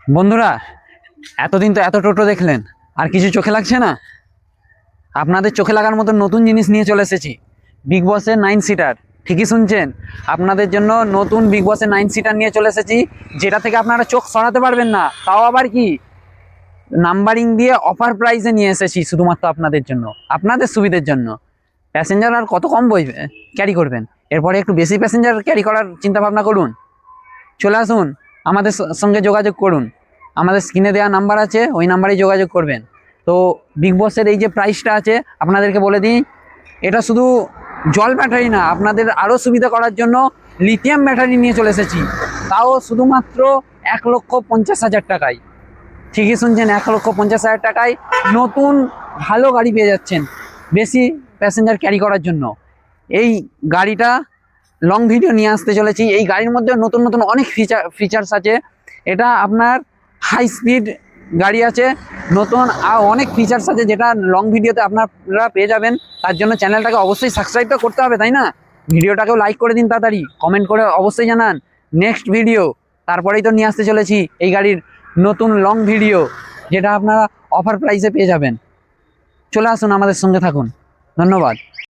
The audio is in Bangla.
বন্ধুরা, এতদিন তো এত টোটো দেখলেন, আর কিছু চোখে লাগছে না? আপনাদের চোখে লাগার মতো নতুন জিনিস নিয়ে চলে এসেছি। বিগ বসের 9 সিটার। ঠিকই শুনছেন, আপনাদের জন্য নতুন বিগ বসের 9 সিটার নিয়ে চলে এসেছি, যেটা থেকে আপনারা চোখ সরাতে পারবেন না। তাও আবার কি, নাম্বারিং দিয়ে অফার প্রাইসে নিয়ে এসেছি শুধুমাত্র আপনাদের জন্য, আপনাদের সুবিধের জন্য। প্যাসেঞ্জার আর কত কম বই ক্যারি করবেন, এরপরে একটু বেশি প্যাসেঞ্জার ক্যারি করার চিন্তা ভাবনা করুন। চলে আসুন, আমাদের সঙ্গে যোগাযোগ করুন। আমাদের স্ক্রিনে দেওয়া নাম্বার আছে, ওই নাম্বারেই যোগাযোগ করবেন। তো বিগ বসের এই যে প্রাইসটা আছে আপনাদেরকে বলে দিই, এটা শুধু জল ব্যাটারি না, আপনাদের আরও সুবিধা করার জন্য লিথিয়াম ব্যাটারি নিয়ে চলে এসেছি, তাও শুধুমাত্র 1,50,000 টাকায়। ঠিকই শুনছেন, 1,50,000 টাকায় নতুন ভালো গাড়ি পেয়ে যাচ্ছেন বেশি প্যাসেঞ্জার ক্যারি করার জন্য। এই গাড়িটা লং ভিডিও নিয়ে আসতে চলেছি। এই গাড়ির মধ্যে নতুন নতুন অনেক ফিচার্স আছে। এটা আপনার হাই স্পিড গাড়ি আছে, নতুন আর অনেক ফিচার্স আছে যেটা লং ভিডিওতে আপনারা পেয়ে যাবেন। তার জন্য চ্যানেলটাকে অবশ্যই সাবস্ক্রাইব তো করতে হবে, তাই না? ভিডিওটাকেও লাইক করে দিন, তাড়াতাড়ি কমেন্ট করে অবশ্যই জানান নেক্সট ভিডিও। তারপরেই তো নিয়ে আসতে চলেছি এই গাড়ির নতুন লং ভিডিও, যেটা আপনারা অফার প্রাইসে পেয়ে যাবেন। চলে আসুন, আমাদের সঙ্গে থাকুন। ধন্যবাদ।